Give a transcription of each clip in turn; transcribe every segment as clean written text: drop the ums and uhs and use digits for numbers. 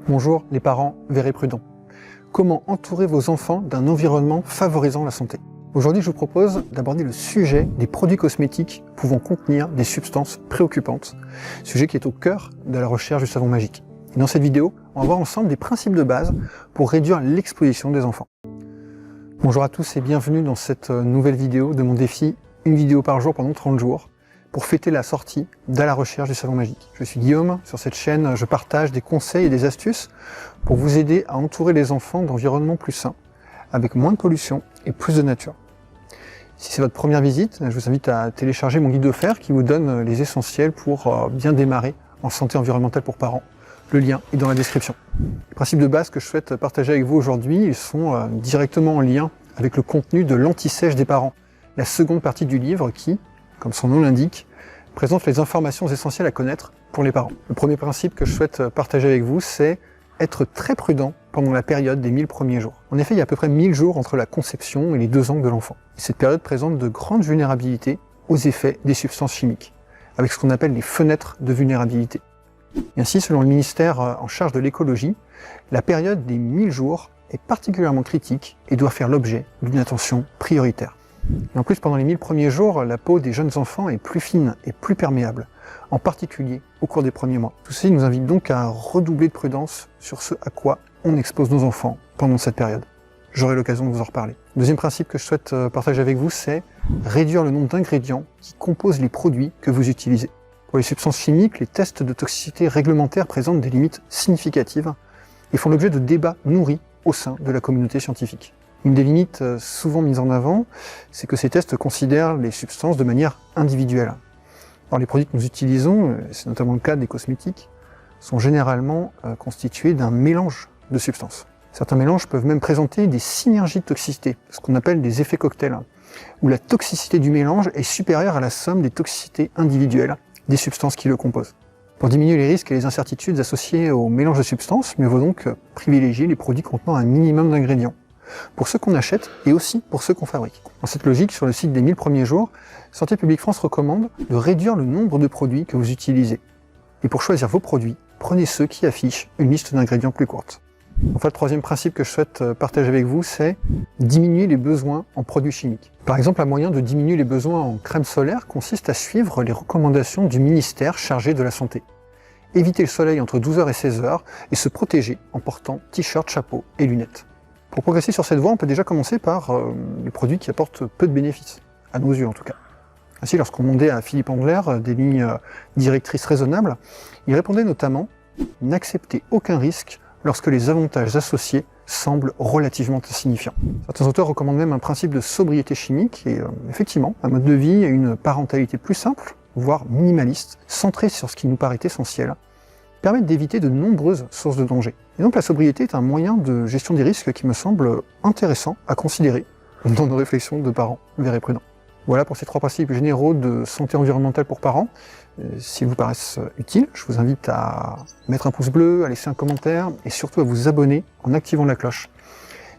Bonjour les parents verts prudents. Comment entourer vos enfants d'un environnement favorisant la santé? Aujourd'hui, je vous propose d'aborder le sujet des produits cosmétiques pouvant contenir des substances préoccupantes, sujet qui est au cœur de la recherche du savon magique. Et dans cette vidéo, on va voir ensemble des principes de base pour réduire l'exposition des enfants. Bonjour à tous et bienvenue dans cette nouvelle vidéo de mon défi, une vidéo par jour pendant 30 jours, pour fêter la sortie d'À la recherche du savon magique. Je suis Guillaume, sur cette chaîne je partage des conseils et des astuces pour vous aider à entourer les enfants d'environnements plus sains, avec moins de pollution et plus de nature. Si c'est votre première visite, je vous invite à télécharger mon guide offert qui vous donne les essentiels pour bien démarrer en santé environnementale pour parents. Le lien est dans la description. Les principes de base que je souhaite partager avec vous aujourd'hui, ils sont directement en lien avec le contenu de l'anti-sèche des parents, la seconde partie du livre qui, comme son nom l'indique, présente les informations essentielles à connaître pour les parents. Le premier principe que je souhaite partager avec vous, c'est être très prudent pendant la période des 1000 premiers jours. En effet, il y a à peu près 1000 jours entre la conception et les 2 ans de l'enfant. Cette période présente de grandes vulnérabilités aux effets des substances chimiques, avec ce qu'on appelle les fenêtres de vulnérabilité. Et ainsi, selon le ministère en charge de l'écologie, la période des 1000 jours est particulièrement critique et doit faire l'objet d'une attention prioritaire. Et en plus, pendant les 1000 premiers jours, la peau des jeunes enfants est plus fine et plus perméable, en particulier au cours des premiers mois. Tout ceci nous invite donc à redoubler de prudence sur ce à quoi on expose nos enfants pendant cette période. J'aurai l'occasion de vous en reparler. Deuxième principe que je souhaite partager avec vous, c'est réduire le nombre d'ingrédients qui composent les produits que vous utilisez. Pour les substances chimiques, les tests de toxicité réglementaires présentent des limites significatives et font l'objet de débats nourris au sein de la communauté scientifique. Une des limites souvent mises en avant, c'est que ces tests considèrent les substances de manière individuelle. Alors les produits que nous utilisons, c'est notamment le cas des cosmétiques, sont généralement constitués d'un mélange de substances. Certains mélanges peuvent même présenter des synergies de toxicité, ce qu'on appelle des effets cocktails, où la toxicité du mélange est supérieure à la somme des toxicités individuelles des substances qui le composent. Pour diminuer les risques et les incertitudes associées au mélange de substances, mieux vaut donc privilégier les produits contenant un minimum d'ingrédients, pour ceux qu'on achète et aussi pour ceux qu'on fabrique. Dans cette logique, sur le site des 1000 premiers jours, Santé publique France recommande de réduire le nombre de produits que vous utilisez. Et pour choisir vos produits, prenez ceux qui affichent une liste d'ingrédients plus courte. Enfin, le troisième principe que je souhaite partager avec vous, c'est diminuer les besoins en produits chimiques. Par exemple, un moyen de diminuer les besoins en crème solaire consiste à suivre les recommandations du ministère chargé de la santé. Éviter le soleil entre 12h et 16h et se protéger en portant t-shirt, chapeau et lunettes. Pour progresser sur cette voie, on peut déjà commencer par les produits qui apportent peu de bénéfices, à nos yeux en tout cas. Ainsi, lorsqu'on demandait à Philippe Endler des lignes directrices raisonnables, il répondait notamment « N'acceptez aucun risque lorsque les avantages associés semblent relativement insignifiants ». Certains auteurs recommandent même un principe de sobriété chimique et effectivement, un mode de vie et une parentalité plus simple, voire minimaliste, centré sur ce qui nous paraît essentiel, permettent d'éviter de nombreuses sources de danger. Et donc la sobriété est un moyen de gestion des risques qui me semble intéressant à considérer dans nos réflexions de parents verts et prudents. Voilà pour ces 3 principes généraux de santé environnementale pour parents. S'ils vous paraissent utiles, je vous invite à mettre un pouce bleu, à laisser un commentaire et surtout à vous abonner en activant la cloche.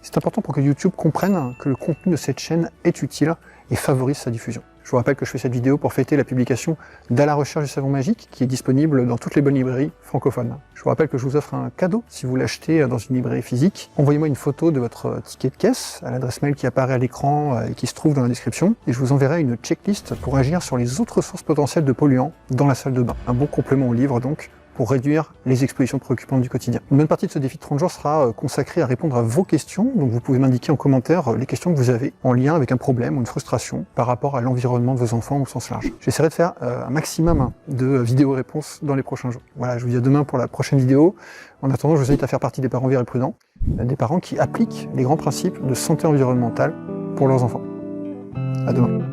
C'est important pour que YouTube comprenne que le contenu de cette chaîne est utile et favorise sa diffusion. Je vous rappelle que je fais cette vidéo pour fêter la publication d'À la recherche du savon magique, qui est disponible dans toutes les bonnes librairies francophones. Je vous rappelle que je vous offre un cadeau si vous l'achetez dans une librairie physique. Envoyez-moi une photo de votre ticket de caisse à l'adresse mail qui apparaît à l'écran et qui se trouve dans la description, et je vous enverrai une checklist pour agir sur les autres sources potentielles de polluants dans la salle de bain. Un bon complément au livre donc, pour réduire les expositions préoccupantes du quotidien. Une bonne partie de ce défi de 30 jours sera consacrée à répondre à vos questions, donc vous pouvez m'indiquer en commentaire les questions que vous avez en lien avec un problème ou une frustration par rapport à l'environnement de vos enfants au sens large. J'essaierai de faire un maximum de vidéos-réponses dans les prochains jours. Voilà, je vous dis à demain pour la prochaine vidéo. En attendant, je vous invite à faire partie des parents verts et prudents, des parents qui appliquent les grands principes de santé environnementale pour leurs enfants. À demain.